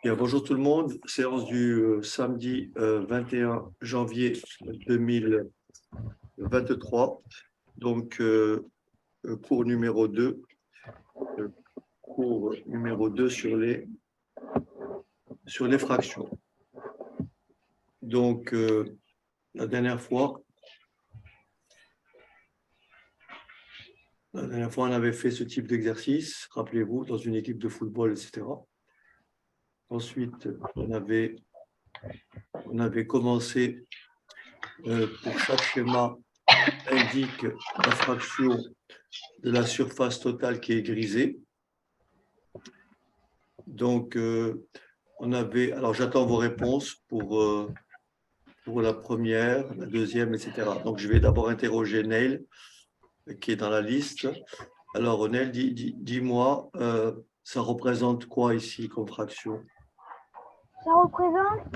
Bien, bonjour tout le monde. Séance du samedi 21 janvier 2023. Donc, cours numéro 2. Cours numéro 2 sur les fractions. Donc, la dernière fois, on avait fait ce type d'exercice, rappelez-vous, dans une équipe de football, etc. Ensuite, on avait commencé, pour chaque schéma, indique la fraction de la surface totale qui est grisée. Donc, alors j'attends vos réponses pour la première, la deuxième, etc. Donc, je vais d'abord interroger Neil, qui est dans la liste. Alors, Neil, dis-moi, ça représente quoi ici comme fraction? Ça représente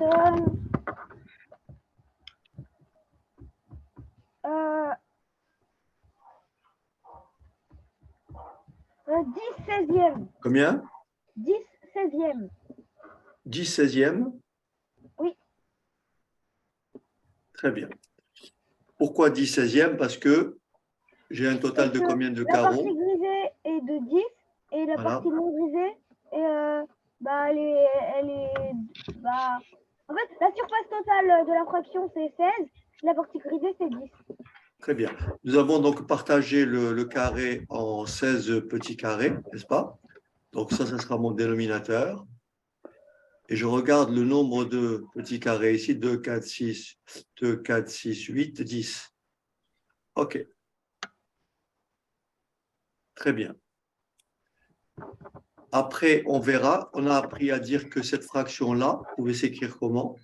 10 16e. Combien? 10 16e. 10 16e? Oui. Très bien. Pourquoi 10 16e? Parce que j'ai un total de combien de la carreaux? La partie grisée est de 10 et la partie non grisée, elle est en fait, la surface totale de la fraction, c'est 16. La partie grisée, c'est 10. Très bien. Nous avons donc partagé le carré en 16 petits carrés, n'est-ce pas? Donc ça sera mon dénominateur. Et je regarde le nombre de petits carrés ici, 2, 4, 6, 2, 4, 6, 8, 10. OK. Très bien. Après, on verra. On a appris à dire que cette fraction-là pouvait s'écrire comment?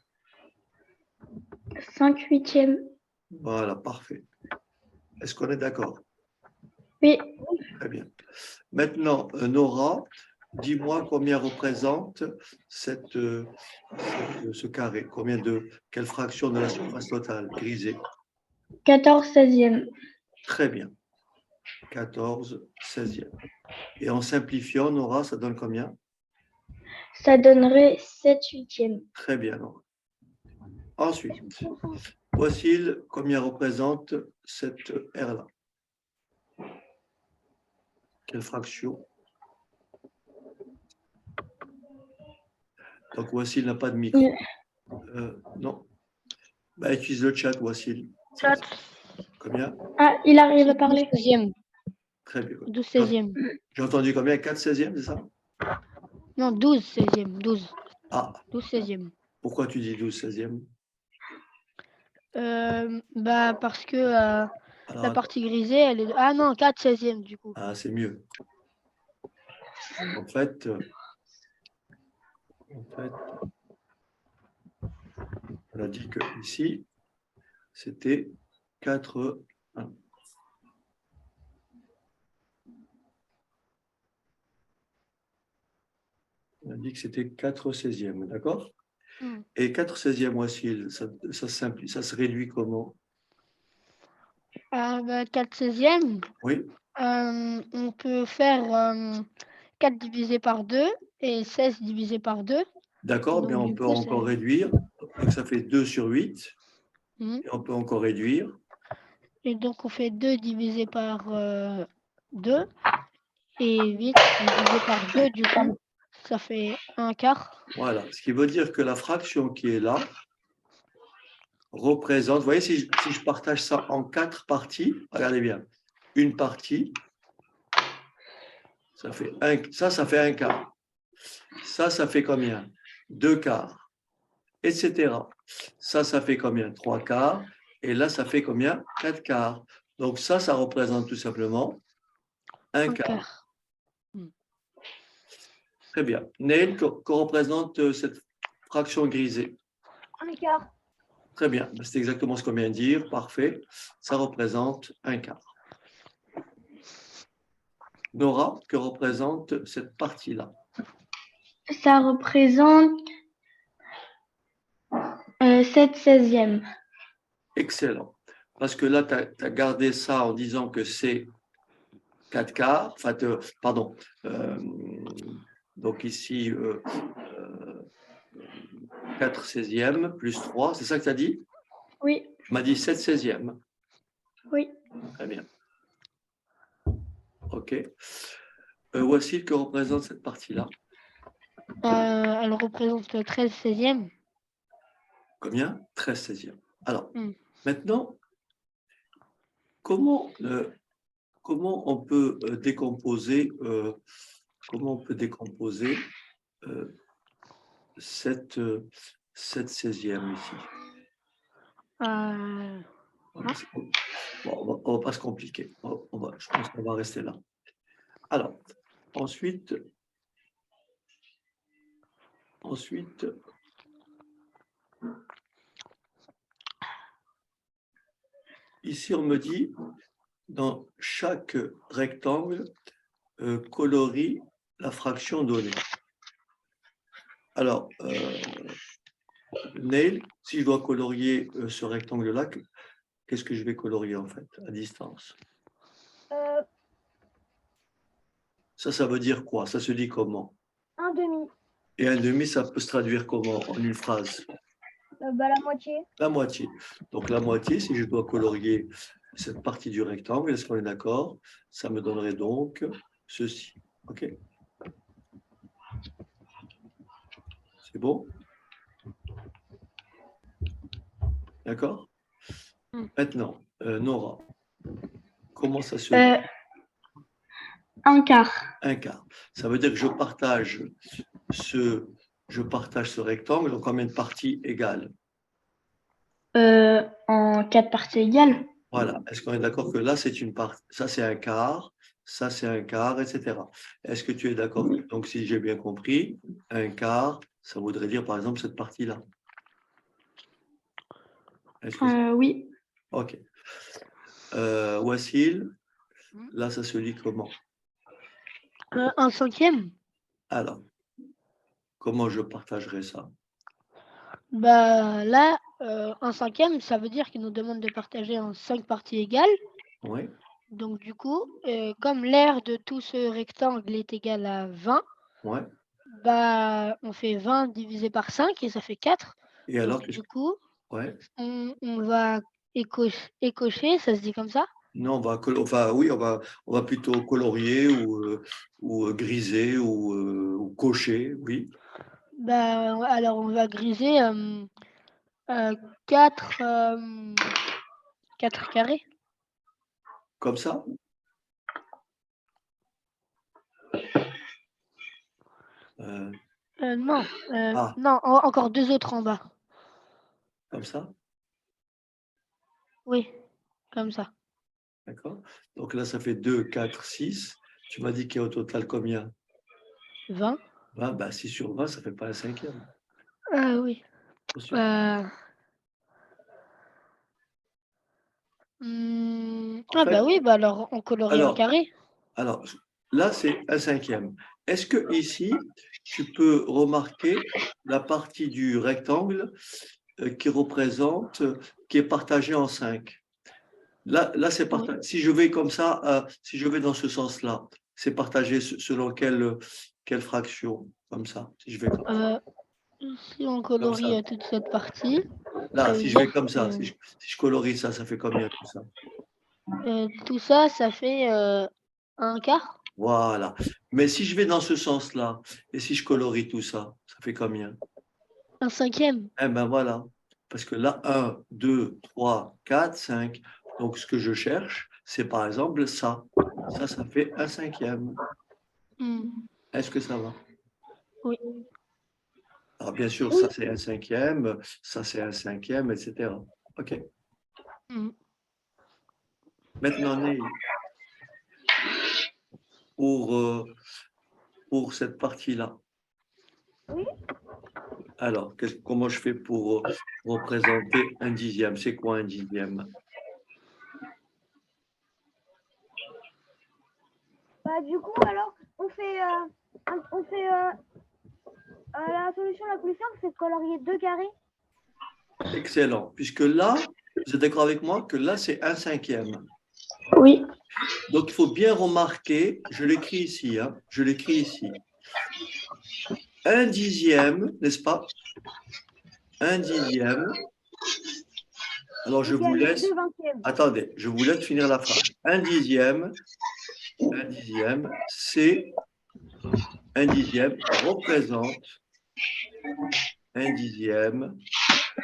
5/8. Voilà, parfait. Est-ce qu'on est d'accord? Oui. Très bien. Maintenant, Nora, dis-moi combien représente ce carré. Quelle fraction de la surface totale grisée? 14 16e. Très bien. 14 16e. Et en simplifiant, Nora, ça donne combien? Ça donnerait 7/8. Très bien, Nora. Ensuite, voici combien représente cette R-là. Quelle fraction? Donc, Wassil n'a pas de micro. Non. Bah, utilise le chat, Wassil. 4. Combien? Ah, il arrive à parler. 12 16e. Très bien. 12 16e. J'ai entendu combien? 4 16e, c'est ça? Non, 12 16e. 12. Ah. 12 16e. Pourquoi tu dis 12 16e? Parce que la partie grisée, elle est... Ah non, 4 16e du coup. Ah, c'est mieux. En fait, on a dit que ici, c'était 4. On a dit que c'était 4 16e, d'accord? Et 4 16e, Wassil, ça se réduit comment? 4 16e. Oui. On peut faire 4 divisé par 2 et 16 divisé par 2. D'accord, mais on peut encore réduire. Donc, ça fait 2 sur 8. Et on peut encore réduire. Et donc, on fait 2 divisé par 2. Et 8 divisé par 2, du coup, ça fait 1/4. Voilà, ce qui veut dire que la fraction qui est là représente, vous voyez, si je partage ça en 4 parties, regardez bien, une partie, ça fait ça fait 1/4. Ça fait combien? 2/4, etc. Ça fait combien? 3/4. Et là, ça fait combien? 4/4. Donc ça représente tout simplement 1/4. Très bien. Neil, que représente cette fraction grisée? 1/4. Très bien. C'est exactement ce qu'on vient de dire. Parfait. Ça représente 1/4. Nora, que représente cette partie-là? Ça représente 7 16e. Excellent. Parce que là, tu as gardé ça en disant que c'est 4/4. Enfin, pardon. Donc ici, 4 16e plus 3, c'est ça que tu as dit? Oui, Tu m'as dit 7 16e. oui. Très bien. OK. Voici que représente cette partie-là. Elle représente 13 16e. Combien? 13 16e. Alors, Hmm. maintenant, comment on peut décomposer, cette 16e ici? Bon, on va pas se compliquer. Je pense qu'on va rester là. Alors, ensuite, ici, on me dit, dans chaque rectangle, colorie la fraction donnée. Alors, Neil, si je dois colorier ce rectangle-là, qu'est-ce que je vais colorier en fait, à distance? Ça veut dire quoi? Ça se dit comment? Un demi. Et un demi, ça peut se traduire comment en une phrase? La moitié. La moitié. Donc la moitié, si je dois colorier cette partie du rectangle, est-ce qu'on est d'accord? Ça me donnerait donc ceci. OK? C'est bon? D'accord? Maintenant, Nora, comment ça se dit? Un quart. Un quart. Ça veut dire que je partage ce rectangle en combien de parties égales? En 4 parties égales. Voilà. Est-ce qu'on est d'accord que là, c'est une partie, ça c'est un quart, ça c'est un quart, etc. Est-ce que tu es d'accord? Donc, si j'ai bien compris, un quart, ça voudrait dire par exemple cette partie-là. Oui. OK. Wassil, là, ça se lit comment? Un cinquième. Alors, comment je partagerai ça? Bah là, un cinquième, ça veut dire qu'il nous demande de partager en 5 parties égales. Oui. Donc du coup, comme l'aire de tout ce rectangle est égal à 20, Ouais. bah on fait 20 divisé par 5 et ça fait 4. Et alors, Donc, du coup, ouais. on va écocher, ça se dit comme ça? Non, oui, on va plutôt colorier ou griser ou cocher, oui. Bah, alors on va griser 4 carrés. Comme ça? Non, Ah, non, encore 2 autres en bas. comme ça? Oui, comme ça. D'accord. Donc là, ça fait 2, 4, 6. Tu m'as dit qu'il y a au total combien? 20. 20, bah 6 sur 20, ça ne fait pas un cinquième. Ah oui. Attention. En fait, Bah oui, bah alors on colorie un carré. Alors, là, c'est un cinquième. Est-ce que ici, tu peux remarquer la partie du rectangle qui est partagée en 5? Là, c'est partagé. Oui. Si je vais comme ça, si je vais dans ce sens-là, c'est partagé selon quelle fraction? Comme ça, si je vais comme ça. Si on colorie toute cette partie, Là, si je vais comme ça, que, si je colorie ça, ça fait combien tout ça? tout ça, ça fait un quart. Voilà. Mais si je vais dans ce sens-là, et si je colorie tout ça, ça fait combien? Un cinquième. Eh bien voilà. Parce que là, 1, 2, 3, 4, 5. Donc, ce que je cherche, c'est par exemple ça. Ça fait un cinquième. Est-ce que ça va? Oui. Alors, bien sûr, ça c'est un cinquième, ça c'est un cinquième, etc. OK. Maintenant, Neil, pour cette partie-là. Oui. Alors, comment je fais pour représenter un dixième? C'est quoi un dixième? Bah, du coup, alors, on fait la solution la plus simple, c'est de colorier 2 carrés. Excellent. Puisque là, vous êtes d'accord avec moi que là, c'est un cinquième. Oui. Donc, il faut bien remarquer, je l'écris ici, hein, je l'écris ici. 1 dixième, n'est-ce pas? 1 dixième. Alors, je vous laisse... Attendez, je vous laisse finir la phrase. 1 dixième, c'est... 1 dixième représente... 1 dixième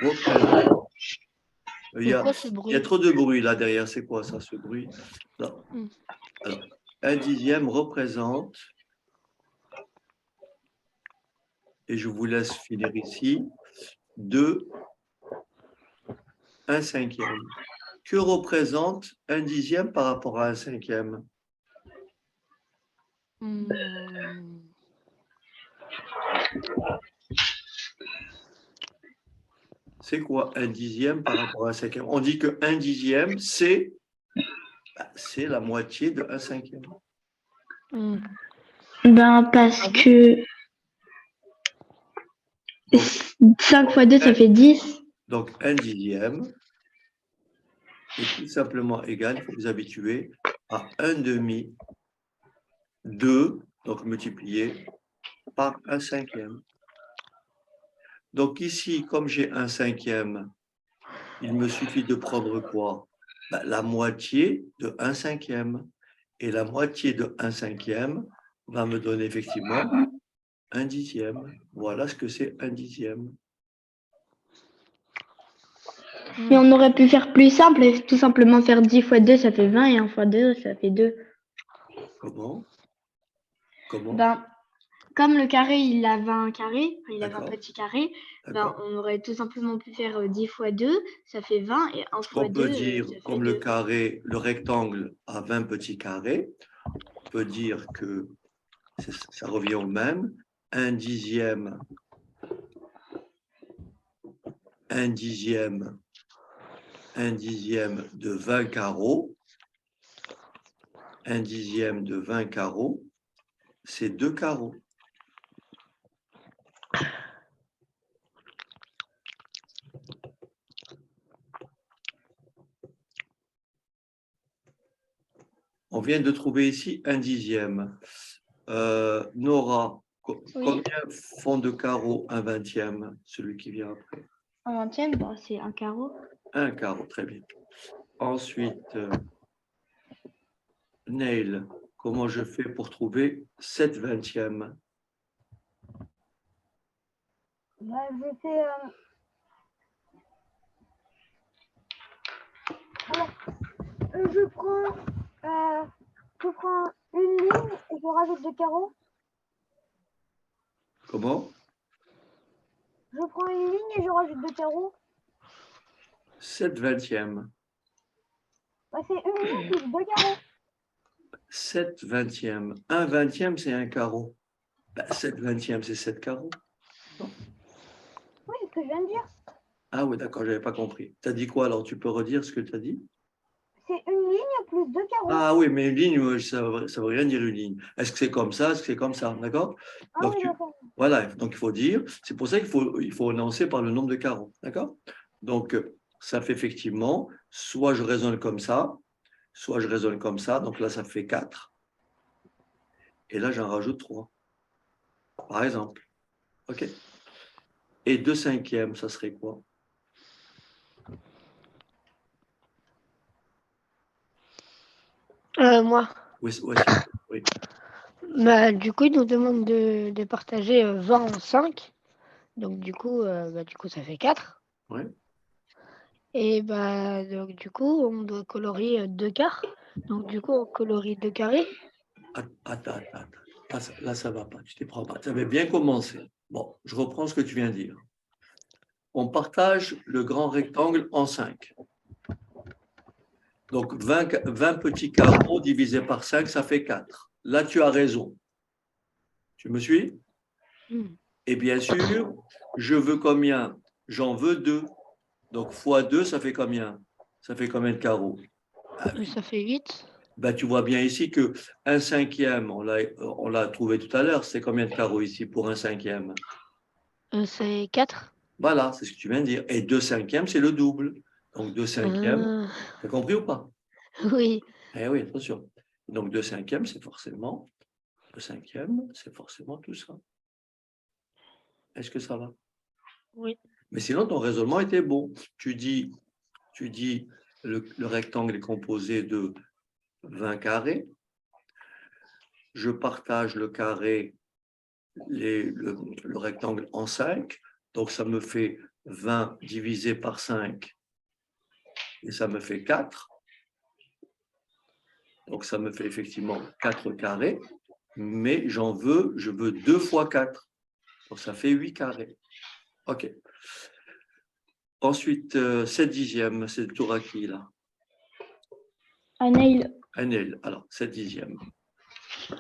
représente... Il y a trop de bruit là derrière. C'est quoi ça, ce bruit? Là. Alors, 1 dixième représente... Et je vous laisse finir ici. 2, 1 cinquième. Que représente 1 dixième par rapport à 1 cinquième? C'est quoi 1 dixième par rapport à 1 cinquième? On dit que 1 dixième, c'est la moitié de 1 cinquième. Ben, parce que 5 fois 2, ça fait 10. Donc, 1 dixième est tout simplement égal, il faut vous habituer, à 1 demi, 2, donc multiplié par 1 cinquième. Donc ici, comme j'ai 1 cinquième, il me suffit de prendre quoi? La moitié de 1 cinquième. Et la moitié de 1 cinquième va me donner effectivement 1 dixième. Voilà ce que c'est 1 dixième. Mais on aurait pu faire plus simple et tout simplement faire 10 fois 2, ça fait 20 et 1 fois 2, ça fait 2. Comment? Ben, comme le carré, il a 20 carrés, il a 20 petits carrés, ben, on aurait tout simplement pu faire 10 fois 2, ça fait 20 et 1 fois 2, on peut dire, ça fait comme 2. le carré, le rectangle a 20 petits carrés, on peut dire que ça revient au même. 1 dixième de 20 carreaux. 1 dixième de 20 carreaux, c'est 2 carreaux. On vient de trouver ici 1 dixième. Nora, combien font de carreaux un vingtième, celui qui vient après? Un vingtième, ben, c'est un carreau. Un carreau, très bien. Ensuite, Neil, comment je fais pour trouver 7 vingtièmes? Bah, je fais... Alors, je prends une ligne et je rajoute 2 carreaux. Comment? Je prends une ligne et je rajoute 2 carreaux. 7 vingtièmes. Bah, c'est une ligne plus 2 carreaux. 7 vingtièmes. 1 vingtième, c'est un carreau. 7 vingtièmes, c'est 7 carreaux. Oui, c'est ce que je viens de dire. Ah oui, d'accord, je n'avais pas compris. Tu as dit quoi alors? Tu peux redire ce que tu as dit? C'est une ligne plus 2 carreaux. Ah oui, mais une ligne, ça ne veut rien dire une ligne. Est-ce que c'est comme ça? Est-ce que c'est comme ça? D'accord? Ah oui, d'accord. Voilà, donc il faut dire, c'est pour ça qu'il faut énoncer par le nombre de carreaux. D'accord? Donc, ça fait effectivement, soit je raisonne comme ça, soit je raisonne comme ça. Donc là, ça fait 4. Et là, j'en rajoute 3. Par exemple. OK? Et 2 cinquièmes, ça serait quoi? Moi. Oui. Bah, du coup, il nous demande de partager 20 en 5. Donc, du coup, ça fait 4. Oui. Et donc, du coup, on doit colorier 2 quarts. Donc, du coup, on colorie 2 carrés. Attends. Là, ça ne va pas. Tu t'y prends pas. Tu avais bien commencé. Bon, je reprends ce que tu viens de dire. On partage le grand rectangle en 5. Donc, 20 petits carreaux divisés par 5, ça fait 4. Là, tu as raison. Tu me suis? Et bien sûr, je veux combien? J'en veux 2. Donc, fois 2, ça fait combien? Ça fait combien de carreaux? Ça fait 8. Tu vois bien ici que 1 cinquième, on l'a trouvé tout à l'heure. C'est combien de carreaux ici pour 1 cinquième? C'est 4. Voilà, c'est ce que tu viens de dire. Et 2 cinquièmes, c'est le double. Donc, 2 cinquièmes, tu as compris ou pas? Oui. Eh oui, attention. Donc, 2 cinquièmes, c'est forcément tout ça. Est-ce que ça va? Oui. Mais sinon, ton raisonnement était bon. Tu dis le rectangle est composé de 20 carrés. Je partage le carré, le rectangle en 5. Donc, ça me fait 20 divisé par 5. Et ça me fait 4. Donc, ça me fait effectivement 4 carrés. Mais je veux 2 fois 4. Donc, ça fait 8 carrés. OK. Ensuite, 7 dixièmes, c'est le tour à qui, là? Anaïl. Anaël. Alors, 7 dixièmes. Ah,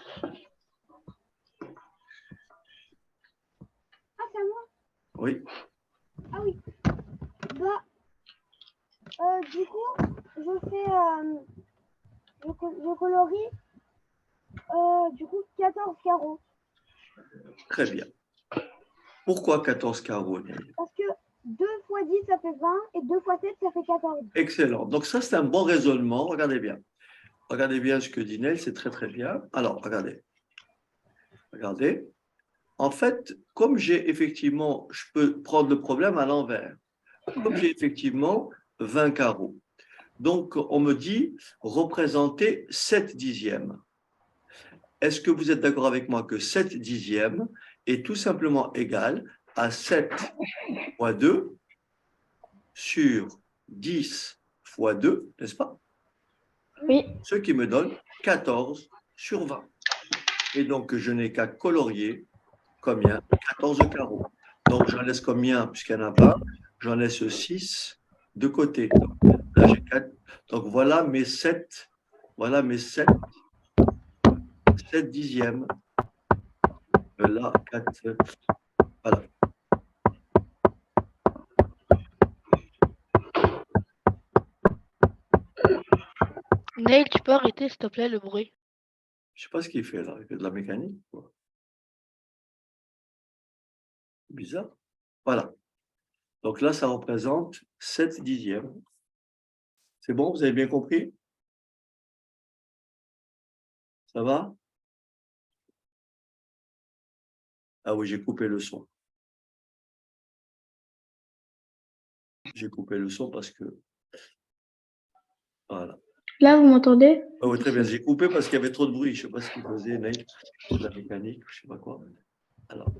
c'est à moi? Oui. Ah oui. Bah, du coup, je fais, je colorie, du coup, 14 carreaux. Très bien. Pourquoi 14 carreaux, Anaël? Parce que 2 fois 10, ça fait 20, et 2 fois 7, ça fait 14. Excellent. Donc, ça, c'est un bon raisonnement. Regardez bien. Regardez bien ce que dit Nel, c'est très, très bien. Alors, regardez. Regardez. En fait, comme j'ai effectivement, je peux prendre le problème à l'envers. Comme j'ai effectivement 20 carreaux. Donc, on me dit représenter 7 dixièmes. Est-ce que vous êtes d'accord avec moi que 7 dixièmes est tout simplement égal à 7 fois 2 sur 10 fois 2, n'est-ce pas? Oui. Ce qui me donne 14 sur 20. Et donc, je n'ai qu'à colorier combien? 14 carreaux. Donc, j'en laisse combien? Puisqu'il n'y en a pas, j'en laisse 6 de côté. Donc, là, j'ai 4. Donc, voilà mes 7. Voilà mes 7 dixièmes. Là, 4. Voilà. Neil, tu peux arrêter, s'il te plaît, le bruit? Je ne sais pas ce qu'il fait là. Il fait de la mécanique, quoi. Bizarre. Voilà. Donc là, ça représente 7 dixièmes. C'est bon, vous avez bien compris? Ça va? Ah oui, j'ai coupé le son. J'ai coupé le son parce que... Voilà. Là, vous m'entendez? Ah oui, très bien. J'ai coupé parce qu'il y avait trop de bruit. Je ne sais pas ce qu'il faisait, Nate. De la mécanique, je ne sais pas quoi. Alors.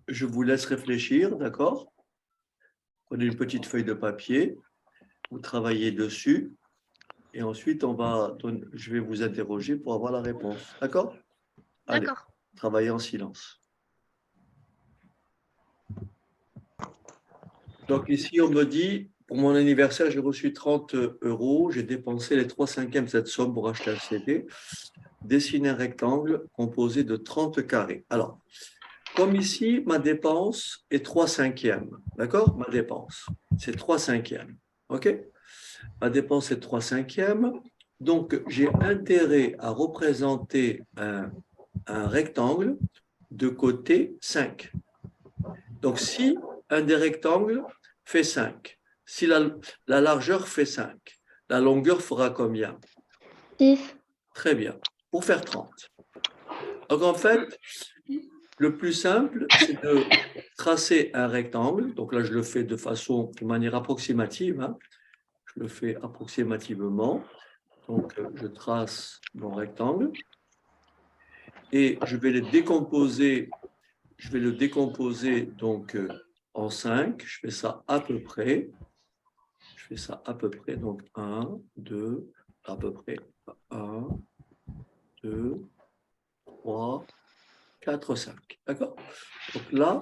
Je vous laisse réfléchir, d'accord? Prenez une petite feuille de papier, vous travaillez dessus, et ensuite je vais vous interroger pour avoir la réponse, d'accord? Allez, D'accord. travaillez en silence. Donc ici, on me dit, pour mon anniversaire, j'ai reçu 30 €, j'ai dépensé les 3/5 de cette somme pour acheter un CD. Dessiner un rectangle composé de 30 carrés. Alors, comme ici, ma dépense est 3/5, d'accord? Ma dépense, c'est 3/5, ok? Ma dépense est 3/5, donc j'ai intérêt à représenter un rectangle de côté 5. Donc, si un des rectangles fait 5, si la largeur fait 5, la longueur fera combien? 6. Très bien, pour faire 30. Donc, en fait, le plus simple, c'est de tracer un rectangle. Donc là, je le fais de manière approximative. Hein. Je le fais approximativement. Donc, je trace mon rectangle et je vais le décomposer. Je vais le décomposer donc en 5. Je fais ça à peu près. Je fais ça à peu près. Donc 1, 2, à peu près 1, 2, 3, 4, 5. D'accord? Donc là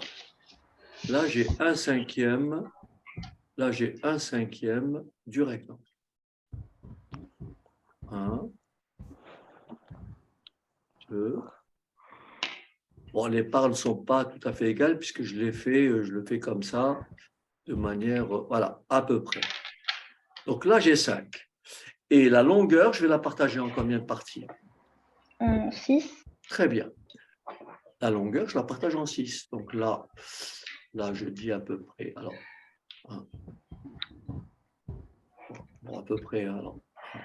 j'ai 1/5. Là, j'ai 1/5 du rectangle. 1, 2. Bon, les parts ne sont pas tout à fait égales puisque je le fais comme ça, de manière, voilà, à peu près. Donc là, j'ai 5. Et la longueur, je vais la partager en combien de parties? 6. Très bien. la longueur, je la partage en 6. Donc là, je dis à peu près, alors, 1. Bon, à peu près, alors, 1,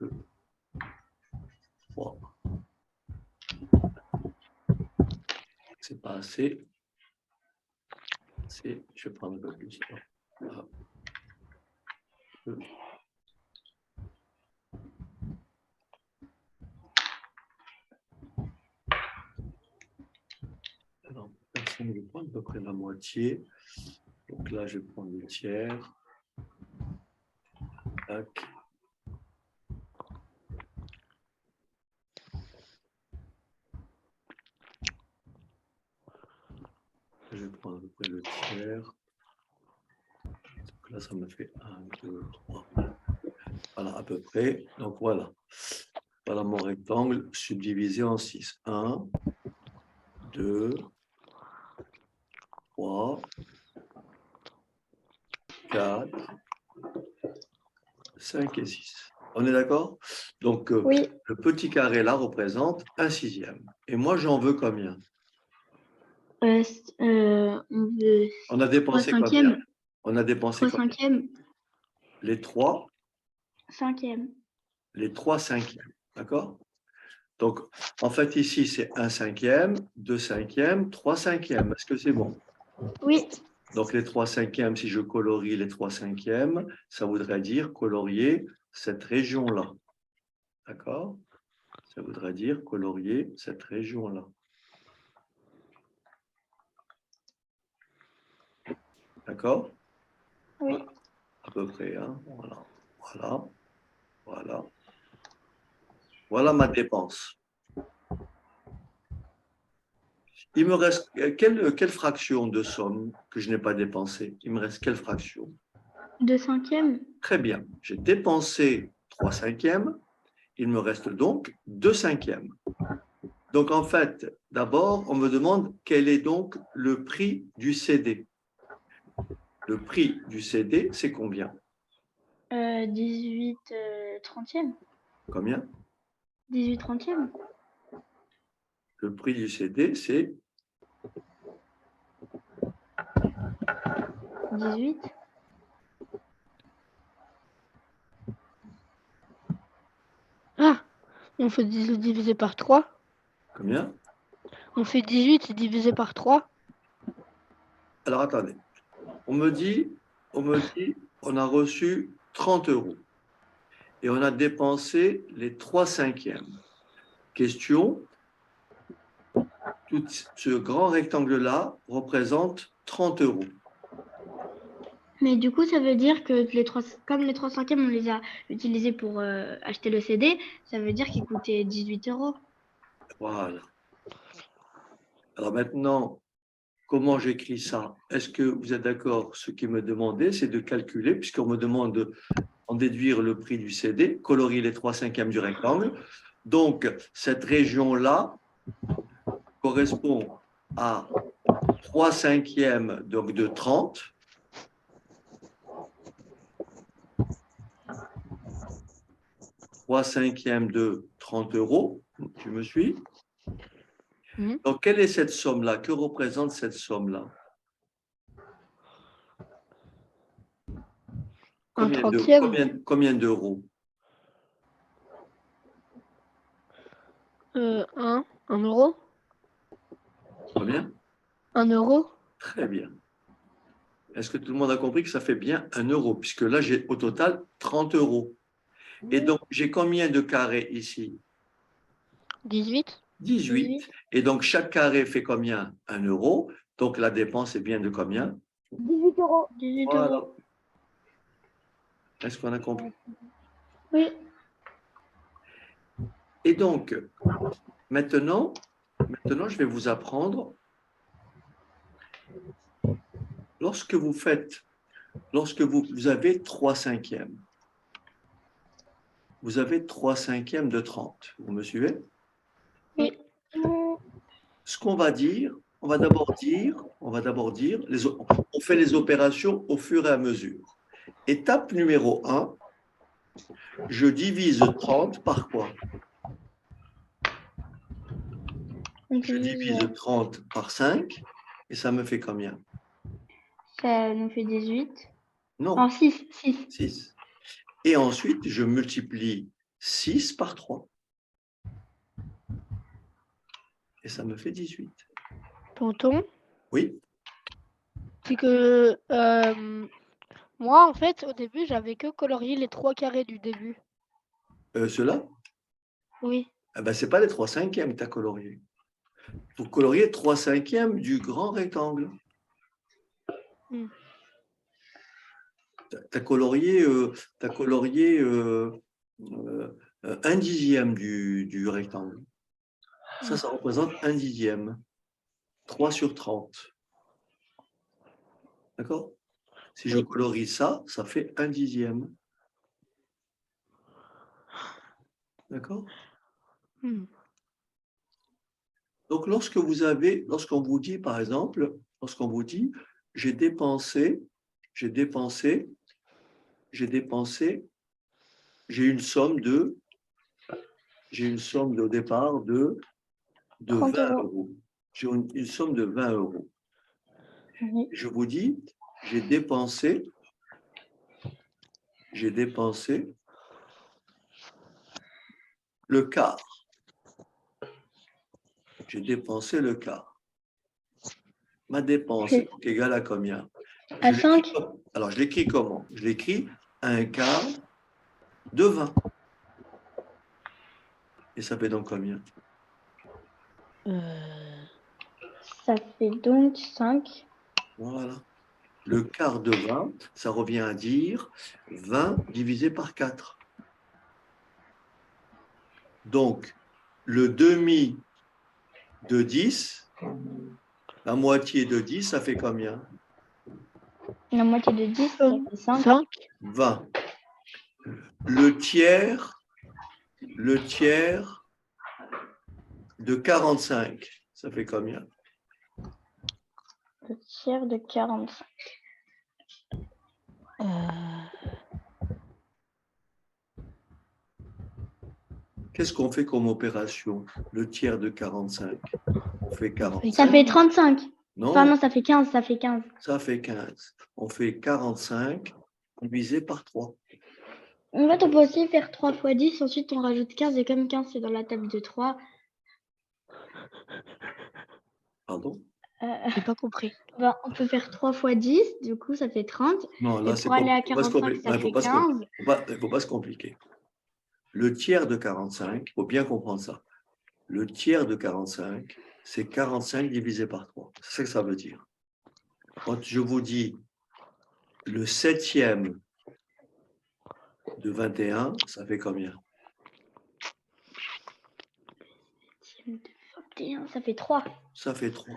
2, 3. C'est pas assez. Je vais prendre un peu plus. 1, 2. Alors, personne ne veut prendre à peu près la moitié. Donc là, je vais prendre le tiers. Tac. Je vais prendre à peu près le tiers. Donc là, ça me fait 1, 2, 3. Voilà, à peu près. Donc voilà. Voilà mon rectangle subdivisé en 6. 1, 2, 3, 4, 5 et 6. On est d'accord? Donc, Oui. le petit carré là représente 1/6. Et moi, j'en veux combien? On veut On a dépensé 3 combien? cinquièmes. On a dépensé 3 combien? cinquièmes. Les 3 Cinquièmes. Les 3 cinquièmes. D'accord? Donc, en fait, ici, c'est 1 cinquième, 2 cinquièmes, 3 cinquièmes. Est-ce que c'est bon? Oui. Donc, les 3 cinquièmes, si je colorie les 3 cinquièmes, ça voudrait dire colorier cette région-là. D'accord? Ça voudrait dire colorier cette région-là. D'accord? Oui. À peu près, hein? Voilà. Voilà. Voilà. Voilà ma dépense. Il me reste quelle fraction de somme que je n'ai pas dépensée? Il me reste quelle fraction? 2 cinquièmes. Très bien. J'ai dépensé 3 cinquièmes. Il me reste donc 2 cinquièmes. Donc, en fait, d'abord, on me demande quel est donc le prix du CD. Le prix du CD, c'est combien? 18 trentièmes. Combien? 18 trentièmes. Le prix du CD, c'est 18. Ah, on fait 18 divisé par 3. combien? On fait 18 divisé par 3. Alors, attendez. On me dit, on a reçu 30 € et on a dépensé les 3 cinquièmes. Question, tout ce grand rectangle-là représente 30 €. Mais du coup, ça veut dire que comme les 3 cinquièmes, on les a utilisés pour acheter le CD, ça veut dire qu'ils coûtaient 18 €. Voilà. Alors maintenant, comment j'écris ça? Est-ce que vous êtes d'accord? Ce qui me demandait, c'est de calculer, puisqu'on me demande d'en déduire le prix du CD, colorier les 3 cinquièmes du rectangle. Donc, cette région-là correspond à 3 cinquièmes donc de 30. Trois cinquièmes de 30 €. Tu me suis? Donc, quelle est cette somme-là? Que représente cette somme-là? Un trentième. Combien d'euros? 1 euro. Combien? 1 euro. Très bien. Est-ce que tout le monde a compris que ça fait bien 1 euro? Puisque là, j'ai au total 30 €. Et donc, j'ai combien de carrés ici? 18. 18. Et donc, chaque carré fait combien? 1 euro. Donc, la dépense est bien de combien? 18 €. 18 Voilà. €. Est-ce qu'on a compris? Oui. Et donc, maintenant, je vais vous apprendre, lorsque vous avez 3 cinquièmes, vous avez 3 cinquièmes de 30. Vous me suivez? Oui. Ce qu'on va dire, on va d'abord dire, on fait les opérations au fur et à mesure. Étape numéro 1, je divise 30 par quoi? Je divise 30 par 5 et ça me fait combien? Ça nous fait 18. Non. Oh, 6. 6. Et ensuite, je multiplie 6 par 3. Et ça me fait 18. Tonton? Oui. C'est que moi, en fait, au début, j'avais que colorié les 3 carrés du début. Ceux-là? Oui. Eh ben, ce n'est pas les 3/5 que tu as colorié. Il faut colorier 3/5 du grand rectangle. Tu as colorié, un dixième du rectangle. Ça représente un dixième. 3 sur 30. D'accord? Si je colorie ça, ça fait un dixième. D'accord? Donc, lorsqu'on vous dit, par exemple, lorsqu'on vous dit, j'ai dépensé, j'ai une somme au départ de 20 euros. J'ai une somme de 20 euros. Oui. Je vous dis, j'ai dépensé le quart. J'ai dépensé le quart. Ma dépense est égale à combien? À 5. Alors, je l'écris comment? Je l'écris un quart de 20. Et ça fait donc combien? Ça fait donc 5. Voilà. Le quart de 20, ça revient à dire 20 divisé par 4. Donc, le demi de 10, la moitié de 10, ça fait combien? La moitié de 10, ça fait 5. 20. Le tiers de 45, ça fait combien? Le tiers de 45. Qu'est-ce qu'on fait comme opération? Le tiers de 45. On fait 45. Ça fait 35. Non. Enfin, non, ça fait 15. Ça fait 15. Ça fait 15. On fait 45 divisé par 3. En fait, on peut aussi faire 3 fois 10. Ensuite, on rajoute 15. Et comme 15, c'est dans la table de 3. Pardon? J'ai pas compris. Ben, on peut faire 3 fois 10. Du coup, ça fait 30. Non, là, et pour aller à 45, ça fait 15. Il ne faut pas se compliquer. Le tiers de 45, il faut bien comprendre ça. Le tiers de 45, c'est 45 divisé par 3. C'est ça que ça veut dire. Quand je vous dis le septième de 21, ça fait combien? Le septième de 21, ça fait 3. Ça fait 3.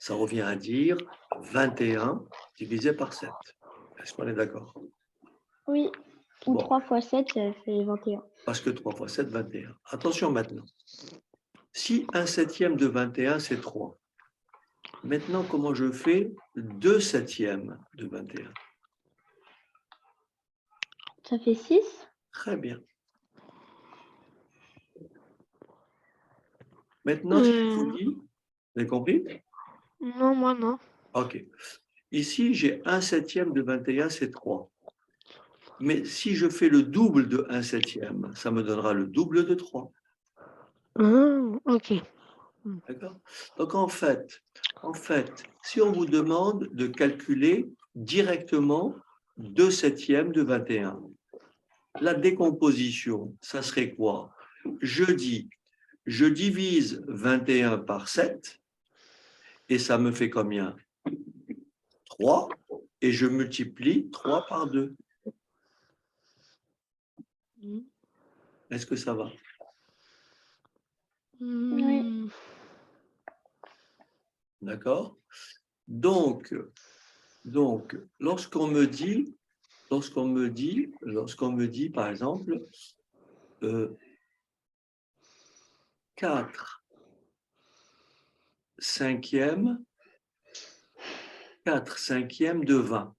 Ça revient à dire 21 divisé par 7. Est-ce qu'on est d'accord? Oui. Ou 3 fois 7, ça fait 21. Parce que 3 fois 7, 21. Attention maintenant. Si un septième de 21, c'est 3. Maintenant, comment je fais 2 septièmes de 21? Ça fait 6. Très bien. Maintenant, si je vous dis, vous avez compris? Non, moi non. OK. Ici, j'ai 1 septième de 21, c'est 3. Mais si je fais le double de 1 septième, ça me donnera le double de 3. OK. D'accord? Donc, en fait, si on vous demande de calculer directement 2 septièmes de 21, la décomposition, ça serait quoi? Je divise 21 par 7 et ça me fait combien? 3 et je multiplie 3 par 2. Est-ce que ça va? Oui. D'accord? Donc, lorsqu'on me dit, par exemple, 4 cinquièmes de 20.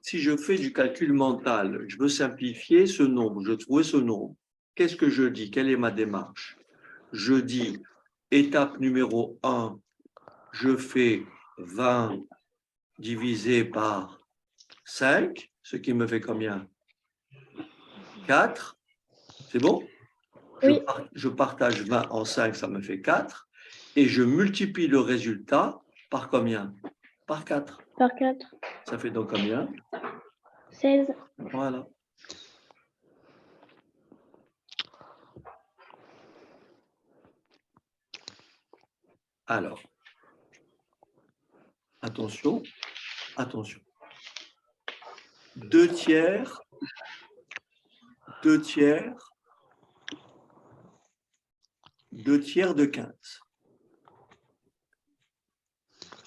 Si je fais du calcul mental, je veux simplifier ce nombre, je trouvais ce nombre, qu'est-ce que je dis? Quelle est ma démarche? Je dis, étape numéro 1, je fais 20 divisé par 5, ce qui me fait combien? 4. C'est bon? Oui. Je partage 20 en 5, ça me fait 4. Et je multiplie le résultat par combien? Par 4. Par 4. Ça fait donc combien? 16. Voilà. Alors, attention, attention. 2 tiers, 2 tiers, 2 tiers de 15.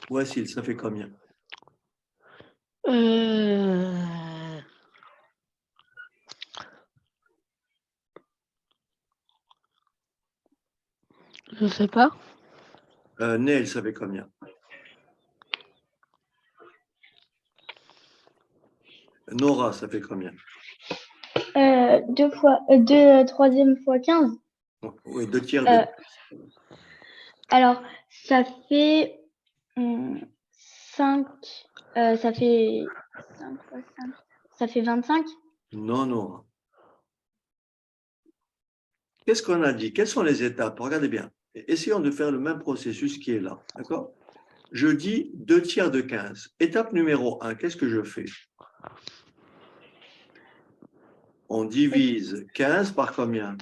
Voici, ça fait combien? Je sais pas. Neil, ça fait combien? Nora, ça fait combien? 2 troisième fois 15. Oui, 2 tiers de 15. Alors, ça fait 5. Ça fait 5 fois 5. Ça fait 25. Non, Nora. Qu'est-ce qu'on a dit? Quelles sont les étapes? Regardez bien. Essayons de faire le même processus qui est là. D'accord? Je dis 2 tiers de 15. Étape numéro 1, qu'est-ce que je fais? On divise 15 par combien?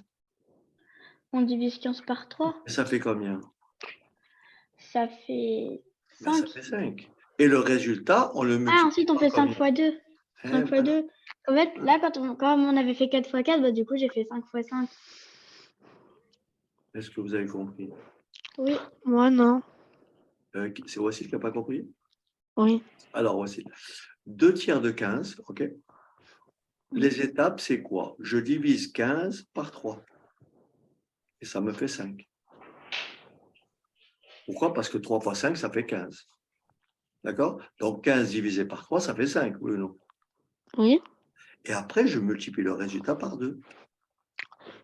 On divise 15 par 3. Et ça fait combien? Ça fait 5. Ça fait 5. Et le résultat, on le multiplie. Ah, ensuite, on fait 5 fois 2. 5 fois 2. En fait, là, quand on avait fait 4 fois 4, bah, du coup, j'ai fait 5 fois 5. Est-ce que vous avez compris? Oui. Moi, non. C'est Wassil qui n'a pas compris? Oui. Alors, Wassil. 2 tiers de 15, OK? Les étapes, c'est quoi? Je divise 15 par 3. Et ça me fait 5. Pourquoi? Parce que 3 fois 5, ça fait 15. D'accord? Donc, 15 divisé par 3, ça fait 5, oui ou non? Oui. Et après, je multiplie le résultat par 2.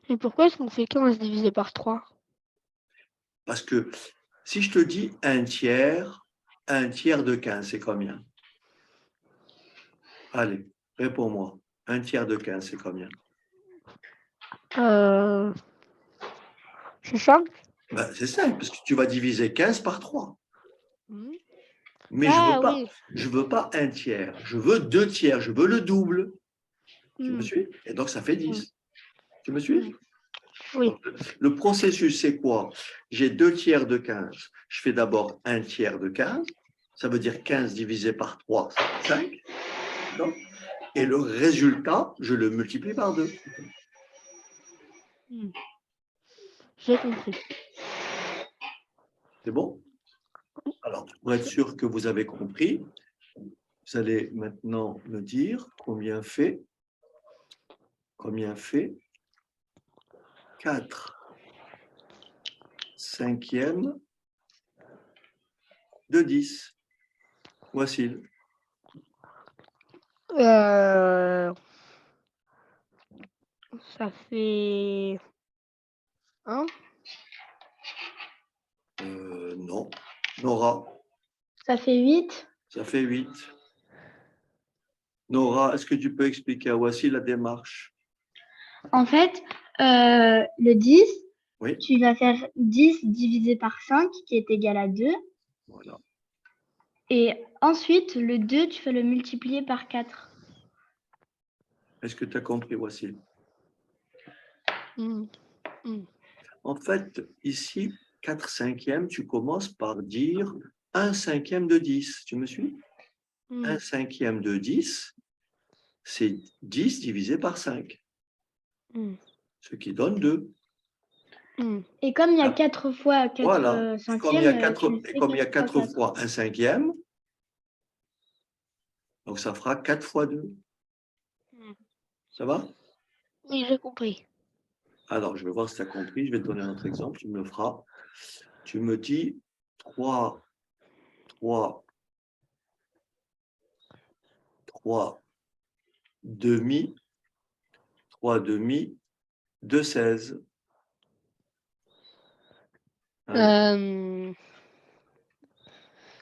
Et pourquoi est-ce qu'on fait 15 divisé par 3? Parce que si je te dis 1 tiers de 15, c'est combien? Allez, réponds-moi. 1 tiers de 15, c'est combien? C'est 5? Ben, c'est 5, parce que tu vas diviser 15 par 3. Mais Oui. je veux pas 1 tiers, je veux 2 tiers, je veux le double. Tu me suis? Et donc, ça fait 10. Tu me suis? Oui. Donc, le processus, c'est quoi? J'ai 2 tiers de 15. Je fais d'abord 1 tiers de 15. Ça veut dire 15 divisé par 3, ça fait 5. Donc, et le résultat, je le multiplie par 2. J'ai compris. C'est bon? Alors, pour être sûr que vous avez compris, vous allez maintenant me dire combien fait 4 cinquièmes de 10. Voici. Ça fait 1. Non. Nora. Ça fait 8. Ça fait 8. Nora, est-ce que tu peux expliquer à Wassil la démarche? En fait, le 10, Oui. tu vas faire 10 divisé par 5, qui est égal à 2. Voilà. Et ensuite, le 2, tu vas le multiplier par 4. Est-ce que tu as compris, Wassil? En fait, ici, 4 cinquièmes, tu commences par dire 1 cinquième de 10. Tu me suis? 1 cinquième de 10, c'est 10 divisé par 5. Ce qui donne 2. Et comme il y a 4 fois 4 voilà. cinquièmes, Comme il y a 4 fois 1 cinquième, donc ça fera 4 fois 2. Ça va? Oui, j'ai compris. Alors, je vais voir si tu as compris. Je vais te donner un autre exemple. Tu me le feras. Tu me dis 3 demi 2 16.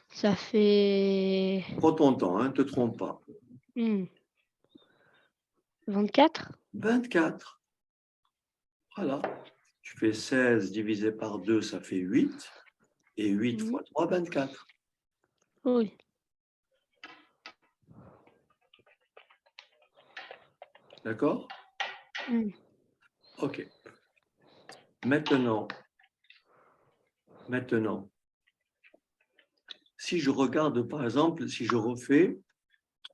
Ça fait... Prends ton temps, ne te trompe pas. 24. 24. Voilà. Tu fais 16 divisé par 2, ça fait 8. Et 8 fois 3, 24. Oui. D'accord? OK. Maintenant, si je regarde, par exemple, si je refais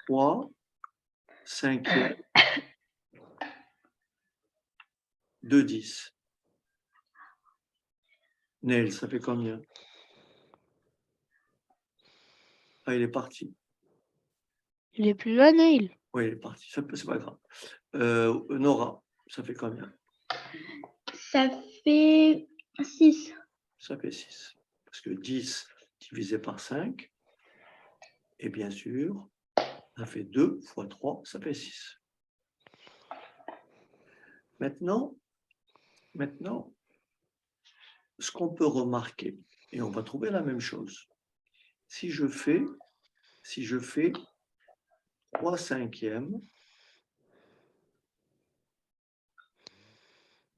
3 cinquièmes de 10. Neil, ça fait combien? Ah, il est parti. Il est plus là, Neil? Oui, il est parti. C'est pas grave. Nora, ça fait combien? Ça fait 6. Ça fait 6. Parce que 10 divisé par 5, et bien sûr, ça fait 2 fois 3, ça fait 6. Maintenant, ce qu'on peut remarquer, et on va trouver la même chose. Si je fais 3 cinquièmes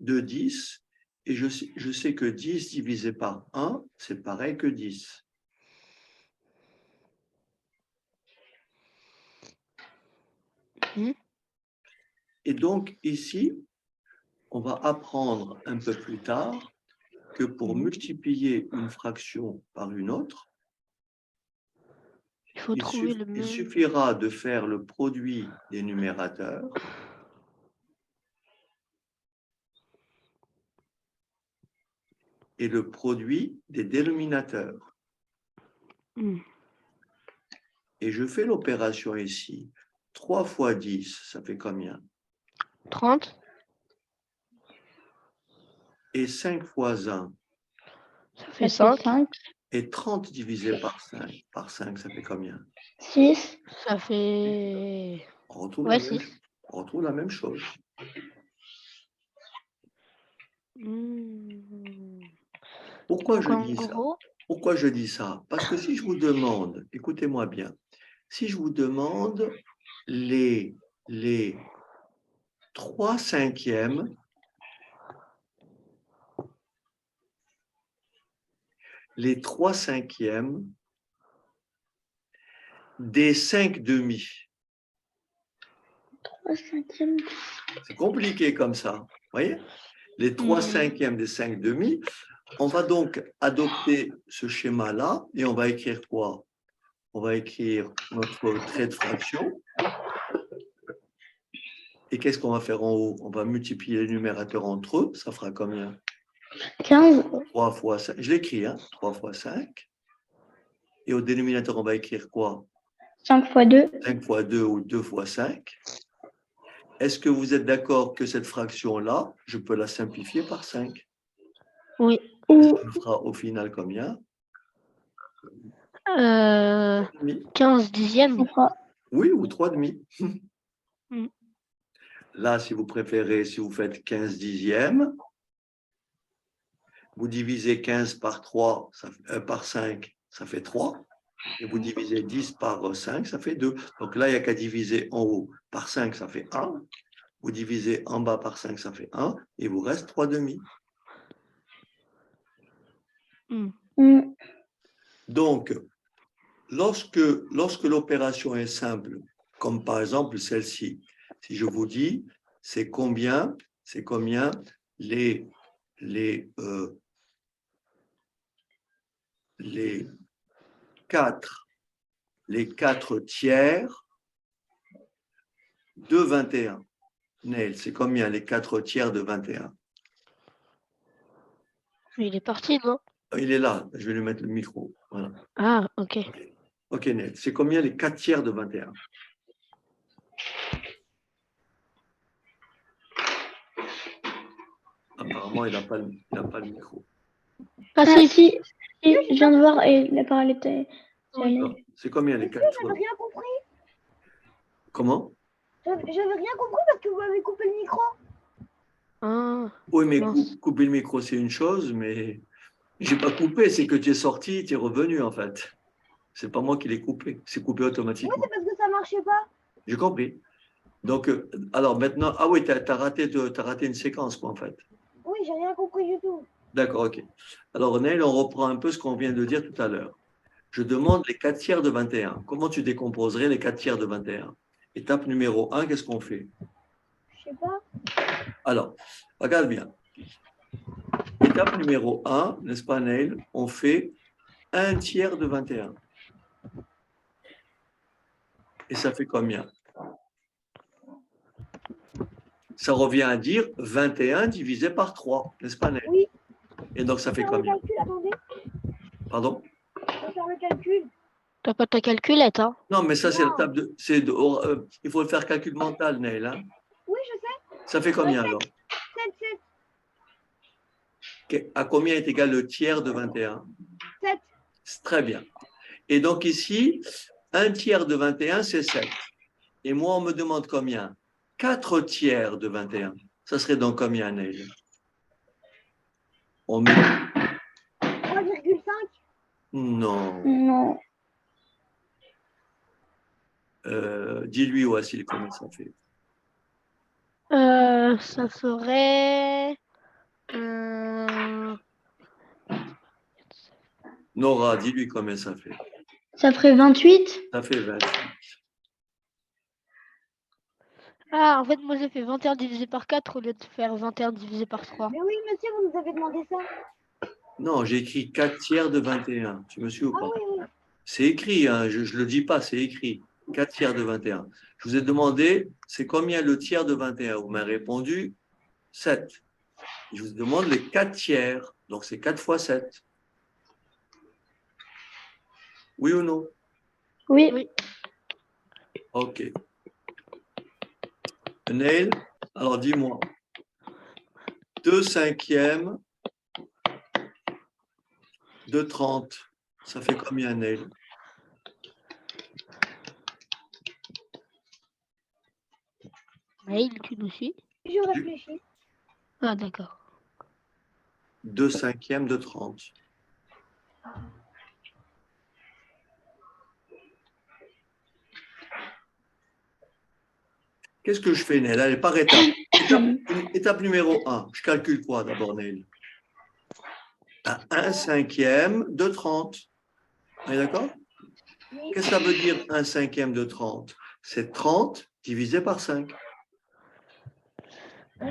de 10, et je sais que 10 divisé par 1, c'est pareil que 10. Et donc, ici, on va apprendre un peu plus tard que pour multiplier une fraction par une autre, il suffira de faire le produit des numérateurs et le produit des dénominateurs. Et je fais l'opération ici. 3 fois 10, ça fait combien? 30. Et 5 fois 1? Ça fait 5. Et 30 divisé par 5, ça fait combien? 6. Ça fait... On retrouve la même chose. Pourquoi je dis ça? Parce que si je vous demande, écoutez-moi bien, si je vous demande les 3 cinquièmes des 5 demi. 3 cinquièmes. C'est compliqué comme ça, vous voyez? Les 3 cinquièmes des 5 demi. On va donc adopter ce schéma-là et on va écrire quoi? On va écrire notre trait de fraction. Et qu'est-ce qu'on va faire en haut? On va multiplier les numérateurs entre eux. Ça fera combien? 15. 3 fois 5. Je l'écris, 3 fois 5. Et au dénominateur, on va écrire quoi? 5 fois 2. 5 fois 2 ou 2 fois 5. Est-ce que vous êtes d'accord que cette fraction-là, je peux la simplifier par 5? Oui. Ça me fera au final combien? 15 dixièmes. Oui, ou 3 demi. Là, si vous préférez, si vous faites 15 dixièmes, vous divisez 15 par 3, par 5, ça fait 3. Et vous divisez 10 par 5, ça fait 2. Donc là, il n'y a qu'à diviser en haut par 5, ça fait 1. Vous divisez en bas par 5, ça fait 1. Et il vous reste 3 demi. Donc, lorsque l'opération est simple, comme par exemple celle-ci, si je vous dis, c'est combien les 4 tiers de 21. Neil, c'est combien les 4 tiers de 21? Il est parti, non? Il est là, je vais lui mettre le micro. Voilà. Ah, ok. Ok, Neil, c'est combien les 4 tiers de 21? Apparemment, il n'a pas le micro. Ah si, je viens de voir et la parole était... C'est combien les 4 tiers? Je n'ai rien compris. Comment? Je n'ai rien compris parce que vous m'avez coupé le micro. Ah, Oui, mais mince. couper le micro, c'est une chose, mais je n'ai pas coupé, c'est que tu es sorti, tu es revenu en fait. C'est pas moi qui l'ai coupé, c'est coupé Oui, automatiquement. c'est parce que ça marchait pas. J'ai compris. Donc, alors maintenant, ah oui, tu as raté une séquence, quoi, en fait. Oui, j'ai rien compris du tout. D'accord, ok. Alors, Neil, on reprend un peu ce qu'on vient de dire tout à l'heure. Je demande les 4 tiers de 21. Comment tu décomposerais les 4 tiers de 21? Étape numéro 1, qu'est-ce qu'on fait? Je sais pas. Alors, regarde bien. Étape numéro 1, n'est-ce pas, Neil? On fait 1 tiers de 21. Et ça fait combien? Ça revient à dire 21 divisé par 3, n'est-ce pas, Neil? Oui. Et donc, ça fait Faire le combien? calcul, attendez. Pardon? Je vais faire le calcul. T'as pas ta calculette, hein? Non, mais ça, c'est la Non. table de. Il faut le faire calcul mental, Neil. Hein? Oui, je sais. Ça fait combien alors? 7, 7, À combien est égal le tiers de 21? 7. C'est très bien. Et donc ici, 1 tiers de 21, c'est 7. Et moi, on me demande combien? 4 tiers de 21. Ça serait donc combien, Neil? On met... 3,5. Non. Non. Dis-lui, Wassil, combien ça fait? Ça ferait... Nora, dis-lui combien ça fait. Ça ferait 28? Ça fait 28. Ah, en fait, moi, j'ai fait 21 divisé par 4 au lieu de faire 21 divisé par 3. Mais oui, monsieur, vous nous avez demandé ça. Non, j'ai écrit 4 tiers de 21. Tu me suis ou Ah pas? oui, oui. C'est écrit, hein, je ne le dis pas, c'est écrit. 4 tiers de 21. Je vous ai demandé, c'est combien le tiers de 21? Vous m'avez répondu 7. Je vous demande les 4 tiers. Donc, c'est 4 fois 7. Oui ou non? Oui. Oui. OK. Neil, alors dis-moi. 2 cinquièmes de 30. Ça fait combien, Neil? Mail, tu nous suis? Je réfléchis. Ah, d'accord. 2 cinquièmes de 30. Qu'est-ce que je fais, Neil? Allez, par étape. Étape numéro 1. Je calcule quoi d'abord, Neil? 1 cinquième de 30. On est d'accord? Oui. Qu'est-ce que ça veut dire 1 cinquième de 30? C'est 30 divisé par 5. Ok.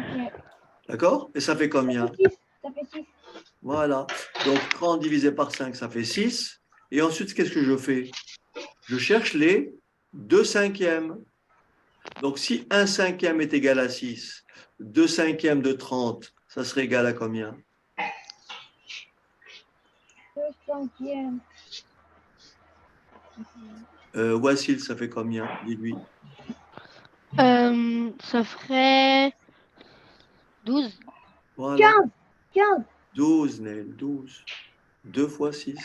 D'accord? Et ça fait combien? Ça fait 6. Voilà. Donc 30 divisé par 5, ça fait 6. Et ensuite, qu'est-ce que je fais? Je cherche les 2 cinquièmes. Donc si 1 cinquième est égal à 6, 2 cinquièmes de 30, ça serait égal à combien? 2 cinquièmes. Wassil, ça fait combien? Dis-lui. Ça ferait 12. Voilà. 15. 15. 12, Neil, 12. 2 fois 6.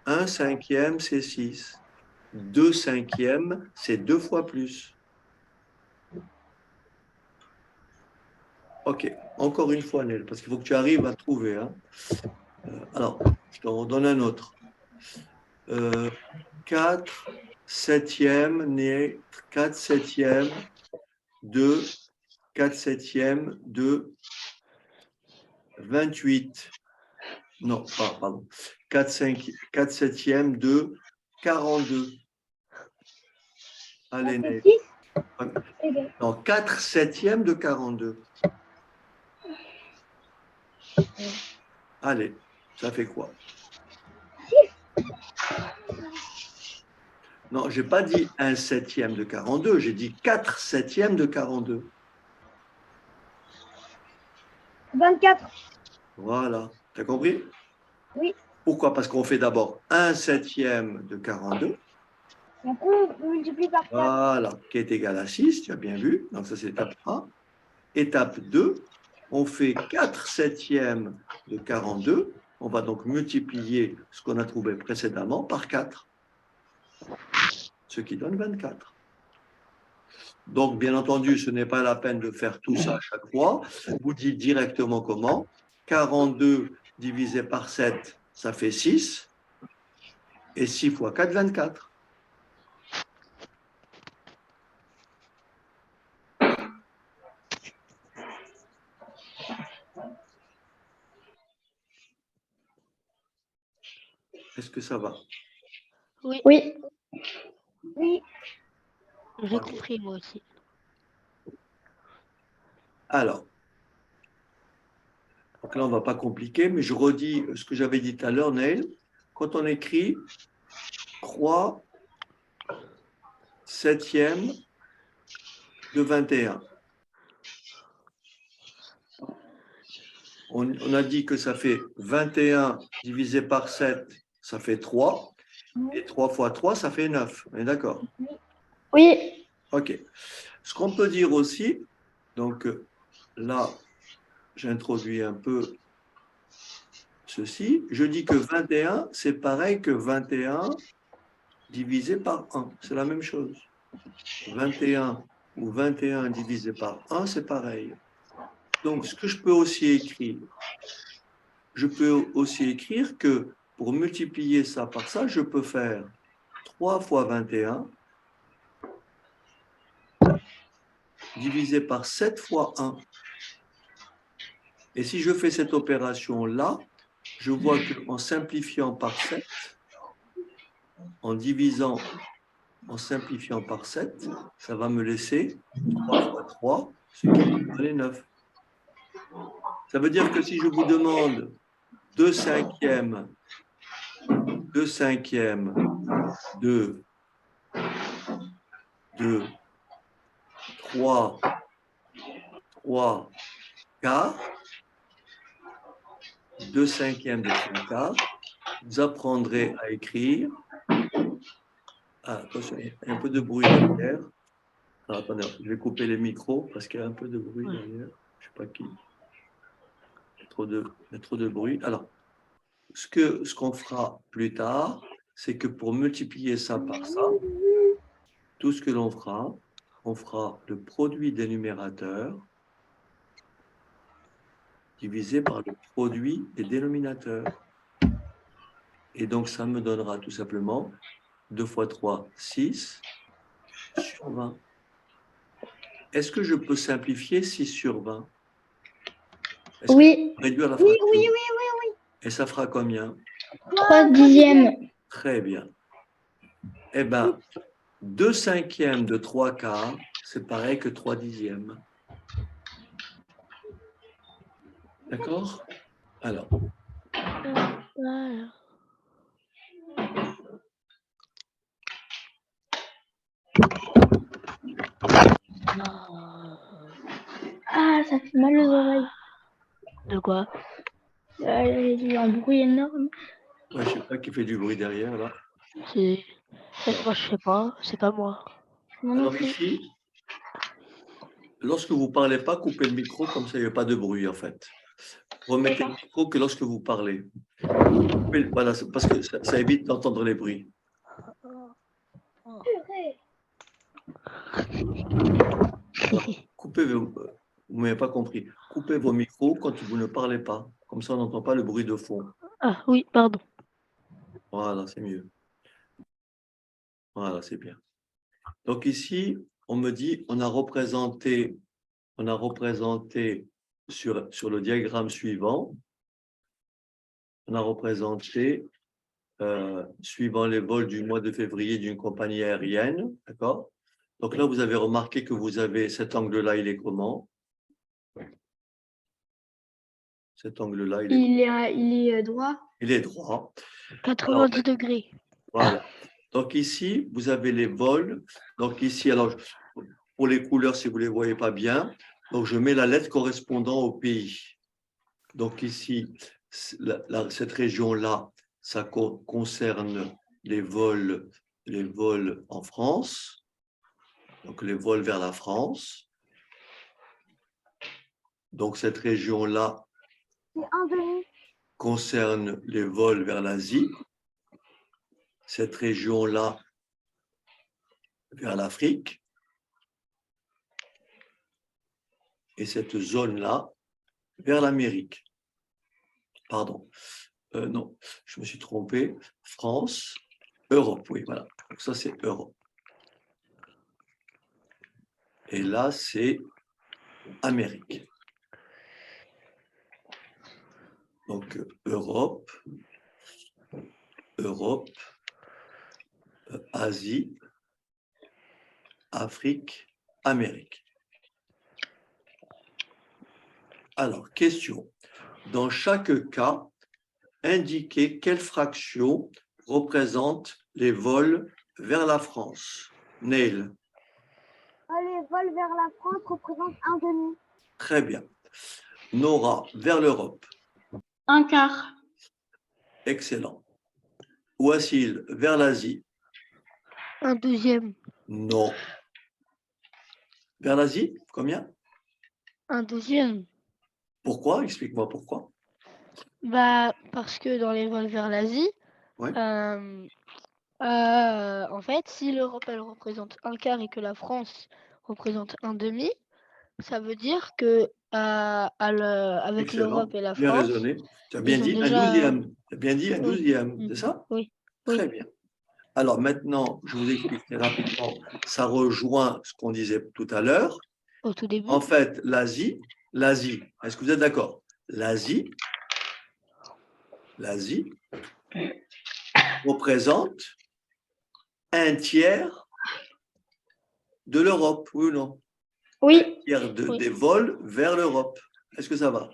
1 cinquième, c'est 6. 2 cinquièmes, c'est 2 fois plus. OK. Encore une fois, Neil, parce qu'il faut que tu arrives à trouver. Hein. Alors, je t'en donne un autre. 4 septièmes, 4 septièmes de 4 septièmes de 28. Non, pardon. 4 septièmes de 42. Allez, Ça fait Neil. 6. Non, 4 septièmes de 42. Allez, ça fait quoi? 6. Non, je n'ai pas dit 1 septième de 42, j'ai dit 4 septièmes de 42. 24. Voilà, tu as compris? Oui. Pourquoi? Parce qu'on fait d'abord 1 septième de 42. Donc on multiplie par 4. Voilà, qui est égal à 6, tu as bien vu. Donc ça, c'est étape 1. Étape 2, on fait 4 septièmes de 42. On va donc multiplier ce qu'on a trouvé précédemment par 4, ce qui donne 24. Donc, bien entendu, ce n'est pas la peine de faire tout ça à chaque fois. Vous dites directement comment. 42 divisé par 7, ça fait 6. Et 6 fois 4, 24. Est-ce que ça va? Oui. Oui. Oui. J'ai compris, moi aussi. Alors, donc là, on ne va pas compliquer, mais je redis ce que j'avais dit tout à l'heure, Neil. Quand on écrit 3 septièmes de 21, on a dit que ça fait 21 divisé par 7, ça fait 3. Et 3 fois 3, ça fait 9. On est d'accord? Oui. OK. Ce qu'on peut dire aussi, donc là, j'introduis un peu ceci. Je dis que 21, c'est pareil que 21 divisé par 1. C'est la même chose. 21 ou 21 divisé par 1, c'est pareil. Donc, ce que je peux aussi écrire, je peux aussi écrire que pour multiplier ça par ça, je peux faire 3 fois 21 divisé par 7 fois 1. Et si je fais cette opération-là, je vois qu'en simplifiant par 7, en divisant, en simplifiant par 7, ça va me laisser 3 fois 3, ce qui est 9. Ça veut dire que si je vous demande 2 cinquièmes de 3 quarts, 2 cinquièmes de 3 quarts, vous apprendrez à écrire. Ah, attention, il y a un peu de bruit derrière. Alors, attendez, je vais couper les micros parce qu'il y a un peu de bruit derrière. Je ne sais pas qui. Il y a trop de bruit. Alors, ce qu'on fera plus tard, c'est que pour multiplier ça par ça, tout ce que l'on fera, on fera le produit des numérateurs divisé par le produit des dénominateurs. Et donc, ça me donnera tout simplement 2 fois 3, 6 sur 20. Est-ce que je peux simplifier 6 sur 20? Oui. Réduire la fraction. Oui. Et ça fera combien? 3 dixièmes. Très bien. Eh bien, 2 cinquièmes de 3 quarts, c'est pareil que 3 dixièmes. D'accord? Alors. Ah, ça fait mal aux oreilles. De quoi? Il y a un bruit énorme. Ouais, je ne sais pas qui fait du bruit derrière, là. Moi, je sais pas, c'est pas moi. Alors ici, lorsque vous ne parlez pas, coupez le micro, comme ça il n'y a pas de bruit, en fait. Remettez le micro que lorsque vous parlez. Voilà, parce que ça évite d'entendre les bruits. Alors, vous ne m'avez pas compris. Coupez vos micros quand vous ne parlez pas. Comme ça, on n'entend pas le bruit de fond. Ah oui, pardon. Voilà, c'est mieux. Voilà, c'est bien. Donc ici, on me dit, on a représenté sur le diagramme suivant, on a représenté, suivant les vols du mois de février d'une compagnie aérienne, d'accord? Donc là, vous avez remarqué que vous avez cet angle-là, il est comment? Cet angle-là, il est droit. Il est droit. 90 degrés. Voilà. Donc ici, vous avez les vols. Donc ici, alors, pour les couleurs, si vous ne les voyez pas bien, donc je mets la lettre correspondant au pays. Donc ici, cette région-là, ça concerne les vols en France, donc les vols vers la France. Donc cette région-là concerne les vols vers l'Asie. Cette région-là vers l'Afrique. et cette zone-là vers l'Amérique. Pardon. Non, je me suis trompé. France, Europe, oui, voilà. Donc ça, c'est Europe. Et là, c'est Amérique. Donc, Europe, Asie, Afrique, Amérique. Alors, question. Dans chaque cas, indiquez quelle fraction représente les vols vers la France. Neil. Les vols vers la France représentent 1/2. Très bien. Nora, vers l'Europe. 1/4. Excellent. Wassil, vers l'Asie. 1/12. Non. Vers l'Asie, combien? 1/12. Pourquoi? Explique-moi pourquoi. Bah, parce que dans les vols vers l'Asie, Ouais. en fait, si l'Europe elle représente 1/4 et que la France représente 1/2, ça veut dire que avec Excellent. l'Europe et la Bien France, raisonné. Tu as bien ils ont dit un déjà... 12e. Tu as bien dit un Oui. 12e, c'est ça? Oui. Très bien. Alors maintenant, je vous explique très rapidement. Ça rejoint ce qu'on disait tout à l'heure. Au tout début. En fait, l'Asie, est-ce que vous êtes d'accord? L'Asie représente 1/3 de l'Europe, oui ou non? Oui. 1/3 Oui. des vols vers l'Europe. Est-ce que ça va?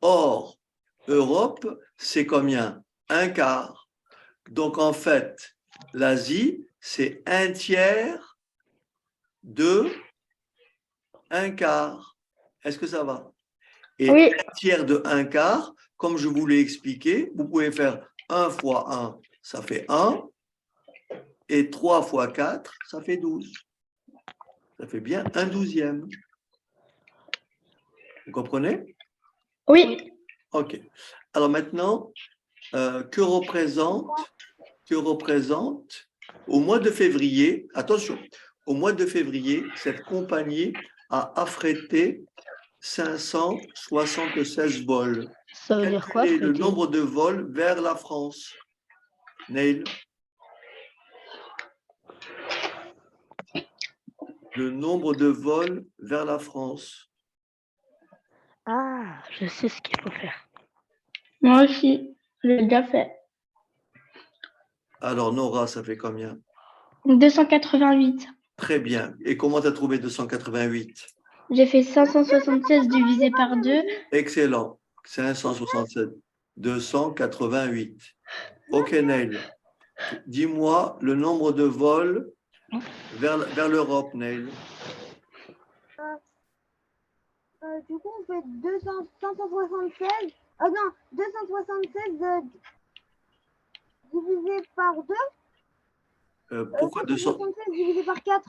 Or, Europe, c'est combien? 1/4. Donc, en fait, l'Asie, c'est 1/3 de 1/4. Est-ce que ça va? Et Oui. 1/3 de 1/4, comme je vous l'ai expliqué, vous pouvez faire 1 fois 1, ça fait 1. Et 3 fois 4, ça fait 12. Ça fait bien 1/12e. Vous comprenez? Oui. OK. Alors maintenant, que représente au mois de février, attention, au mois de février, cette compagnie a affrété 576 vols. Ça veut dire quoi, Quel est le affrété? nombre de vols vers la France? Neil? Le nombre de vols vers la France. Ah, je sais ce qu'il faut faire. Moi aussi, je l'ai déjà fait. Alors, Nora, ça fait combien? 288. Très bien. Et comment tu as trouvé 288? J'ai fait 576 divisé par 2. Excellent. 567. 288. OK, Neil. Dis-moi le nombre de vols vers l'Europe, Neil. Du coup, on fait 576. Non, 276 divisé par 2. Pourquoi 276 divisé par 4?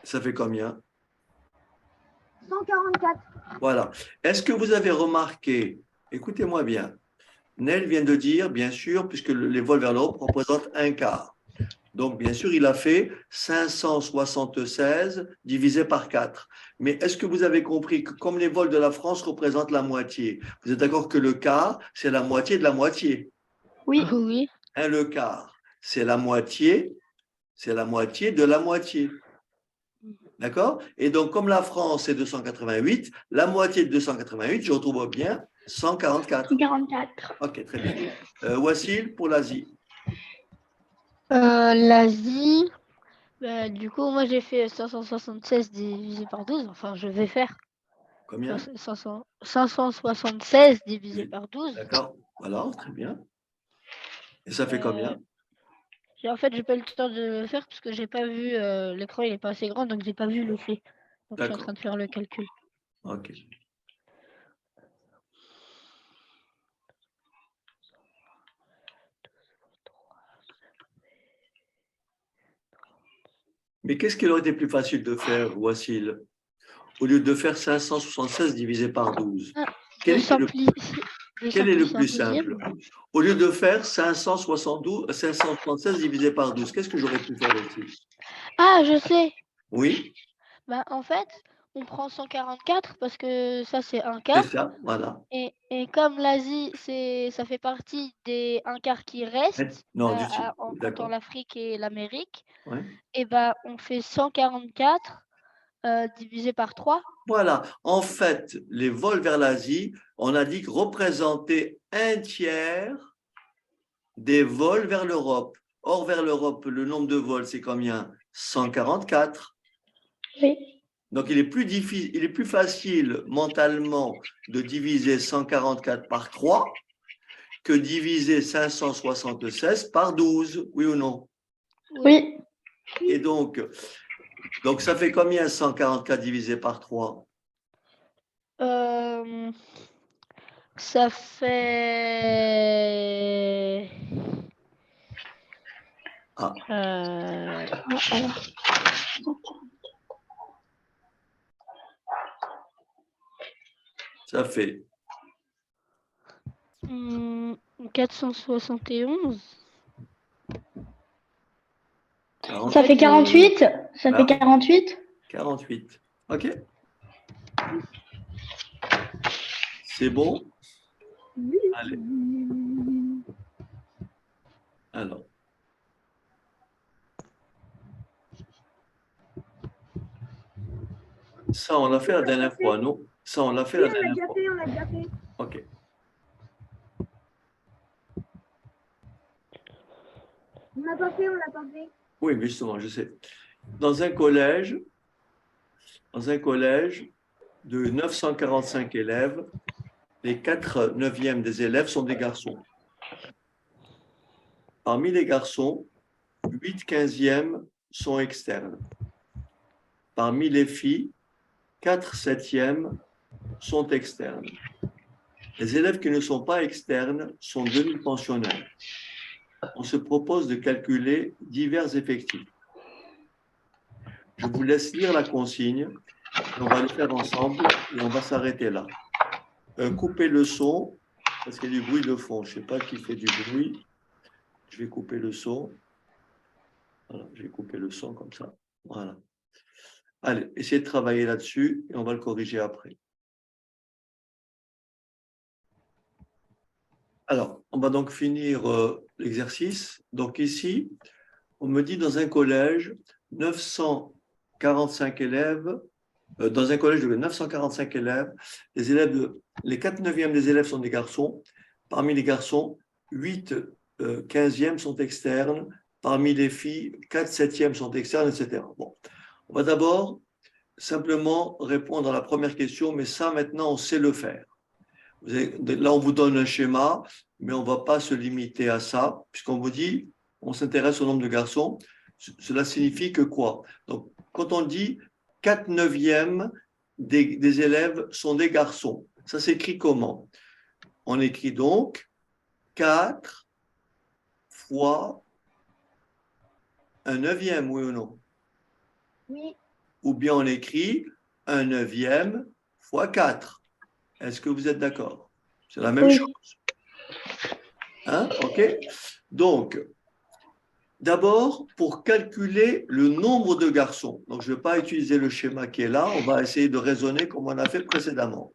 Ça fait combien? 144. Voilà. Est-ce que vous avez remarqué, écoutez-moi bien, Neil vient de dire, bien sûr, puisque les vols vers l'Europe représentent 1/4. Donc, bien sûr, il a fait 576 divisé par 4. Mais est-ce que vous avez compris que comme les vols de la France représentent la moitié, vous êtes d'accord que le quart, c'est la moitié de la moitié? Oui. Oui. Hein, le quart, c'est la moitié de la moitié. D'accord? Et donc, comme la France, c'est 288, la moitié de 288, je retrouve bien 144. 144. OK, très bien. Wassil, pour l'Asie. L'Asie, bah, du coup, moi j'ai fait 576 divisé par 12. Enfin, je vais faire. Combien? 576 divisé par 12. D'accord, voilà, très bien. Et ça fait combien? En fait, j'ai pas eu le temps de le faire parce que j'ai pas vu, l'écran il est pas assez grand, donc j'ai pas vu le fait. Donc je suis en train de faire le calcul. OK. Mais qu'est-ce qu'il aurait été plus facile de faire, Wassil, au lieu de faire 576 divisé par 12? Quel est le plus simple? Au lieu de faire 576 divisé par 12, qu'est-ce que j'aurais pu faire aussi? Ah, je sais. Oui? Bah, en fait, on prend 144 parce que ça, c'est un C'est quart. ça, voilà. Et comme l'Asie, ça fait partie des un quart qui restent Non, en comptant d'accord. l'Afrique et l'Amérique, Ouais. et ben, on fait 144 divisé par 3. Voilà. En fait, les vols vers l'Asie, on a dit que représentaient un tiers des vols vers l'Europe. Or, vers l'Europe, le nombre de vols, c'est combien? 144. Oui. Donc, il est plus facile mentalement de diviser 144 par 3 que diviser 576 par 12, oui ou non? Oui. Et donc ça fait combien 144 divisé par 3? Ça fait... Ça fait 471. Ça fait 48. Ça fait 48. 48. OK. C'est bon? Allez. Alors. Ça, on l'a fait la dernière fois, non? Ça, on l'a fait la dernière fois. On l'a déjà fait. OK. On l'a pas fait. Oui, mais justement, je sais. Dans un collège de 945 élèves, les 4 neuvièmes des élèves sont des garçons. Parmi les garçons, 8 quinzièmes sont externes. Parmi les filles, 4 septièmes sont externes. Les élèves qui ne sont pas externes sont demi-pensionnaires. On se propose de calculer divers effectifs. Je vous laisse lire la consigne. On va le faire ensemble et on va s'arrêter là. Coupez le son parce qu'il y a du bruit de fond. Je ne sais pas qui fait du bruit. Je vais couper le son. Voilà, je vais couper le son comme ça. Voilà. Allez, essayez de travailler là-dessus et on va le corriger après. Alors, on va donc finir l'exercice. Donc ici, on me dit dans un collège, 945 élèves, dans un collège de 945 élèves, les 4 neuvièmes des élèves sont des garçons. Parmi les garçons, 8 quinzièmes sont externes. Parmi les filles, 4 septièmes sont externes, etc. Bon, on va d'abord simplement répondre à la première question, mais ça, maintenant, on sait le faire. Là, on vous donne un schéma, mais on ne va pas se limiter à ça, puisqu'on vous dit, on s'intéresse au nombre de garçons. Cela signifie que quoi? Donc, quand on dit 4 neuvièmes des élèves sont des garçons, ça s'écrit comment? On écrit donc 4 fois un neuvième, oui ou non? Oui. Ou bien on écrit un neuvième fois 4. Est-ce que vous êtes d'accord? C'est la même chose. Hein? OK? Donc, d'abord, pour calculer le nombre de garçons, donc je ne vais pas utiliser le schéma qui est là, on va essayer de raisonner comme on a fait précédemment.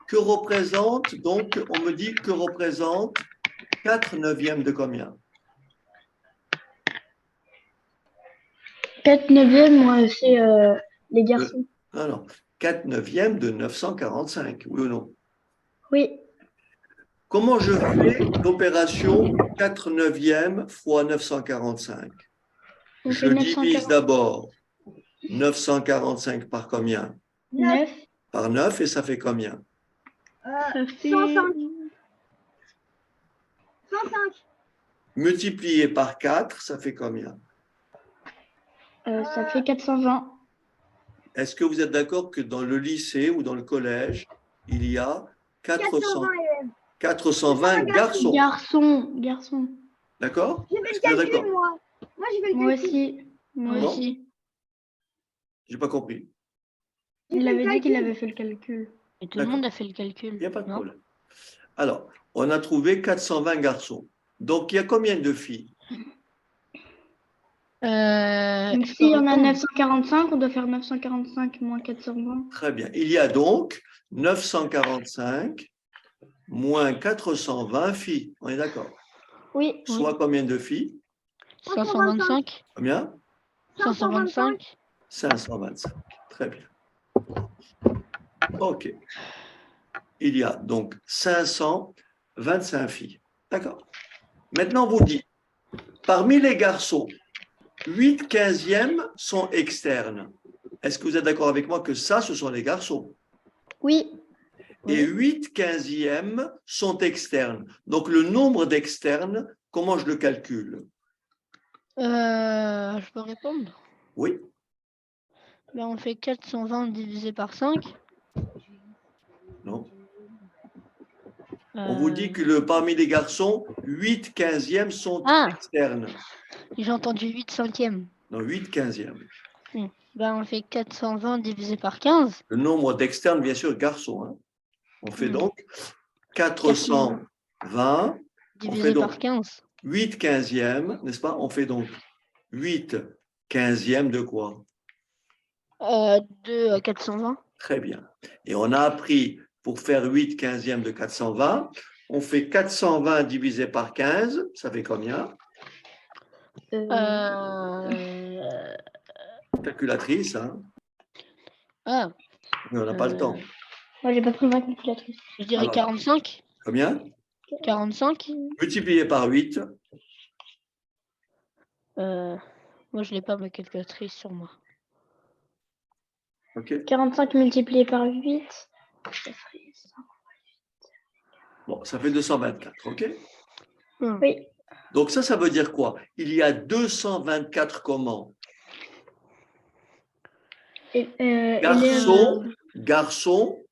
Que représente, donc, on me dit que représente 4 neuvièmes de combien? 4 neuvièmes, moi, c'est les garçons. Non, 4 neuvièmes de 945, oui ou non? Oui. Comment je fais l'opération 4 neuvièmes fois 945? Je divise d'abord 945 par combien? 9. Par 9 et ça fait combien? Ça fait 105. Multiplié par 4, ça fait combien? Ça fait 420. Est-ce que vous êtes d'accord que dans le lycée ou dans le collège, il y a 420 garçons? Garçons. D'accord? J'ai fait le calcul, moi. Moi, j'ai fait le calcul. Moi aussi. J'ai pas compris. Il avait dit qu'il avait fait le calcul. Et tout le monde a fait le calcul. Il n'y a pas de problème. Alors, on a trouvé 420 garçons. Donc, il y a combien de filles? Donc, si on a 945, on doit faire 945 moins 420. Très bien. Il y a donc 945 moins 420 phi. On est d'accord? Oui. Soit combien de phi? 525. Combien? 525. 525. Très bien. OK. Il y a donc 525 filles. D'accord. Maintenant, on vous dit, parmi les garçons, 8 quinzièmes sont externes. Est-ce que vous êtes d'accord avec moi que ça, ce sont les garçons? Oui. Et 8 quinzièmes sont externes. Donc, le nombre d'externes, comment je le calcule? Je peux répondre? Oui. Ben, on fait 420 divisé par 5. Non. On vous dit que parmi les garçons, 8 quinzièmes sont externes. J'ai entendu 8 cinquièmes. Non, 8 quinzièmes. Ben, on fait 420 divisé par 15. Le nombre d'externes, bien sûr, garçons. Hein. On fait donc 420 divisé par 15. 8 quinzièmes, n'est-ce pas? On fait donc 8 quinzièmes de quoi? De 420. Très bien. Et on a appris, pour faire 8 quinzièmes de 420, on fait 420 divisé par 15, ça fait combien? Calculatrice, hein? Ah. Mais on n'a pas le temps. Moi, j'ai pas pris ma calculatrice. Je dirais 45. Combien? 45. Multiplié par 8. Moi, je n'ai pas ma calculatrice sur moi. OK. 45 multiplié par 8, ça ferait ça. Bon, ça fait 224, OK? Oui. Donc ça veut dire quoi? Il y a 224 comment? Garçons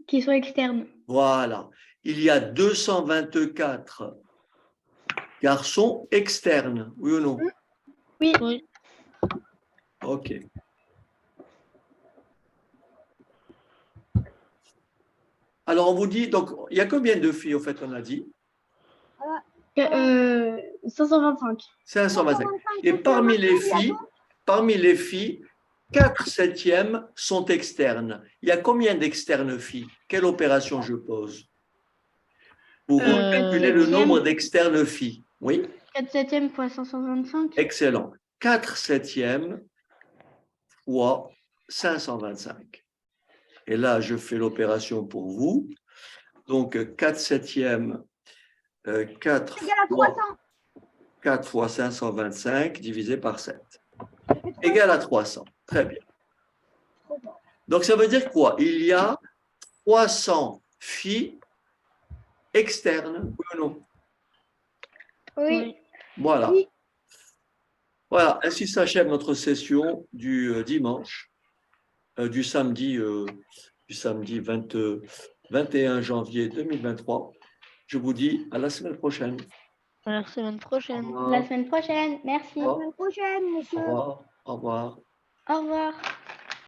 qui sont externes. Voilà. Il y a 224 garçons externes, oui ou non? Oui. OK. Alors, on vous dit, donc, il y a combien de filles, au fait, on a dit? 525. 525. Et parmi les filles, 4 septièmes sont externes. Il y a combien d'externes filles? Quelle opération je pose? Pour calculer le nombre d'externes filles. Oui? 4 septièmes fois 525. Excellent. 4 septièmes fois 525. Et là, je fais l'opération pour vous. Donc, 4 septièmes, 4 fois 525 divisé par 7. Égal à 300. Très bien. Donc, ça veut dire quoi? Il y a 300 filles externes, oui ou non? Oui. Voilà. Voilà, ainsi s'achève notre session du dimanche, du samedi 21 janvier 2023. Je vous dis à la semaine prochaine. À la semaine prochaine. La semaine prochaine, merci. La semaine prochaine, monsieur. Au revoir. Au revoir. Au revoir.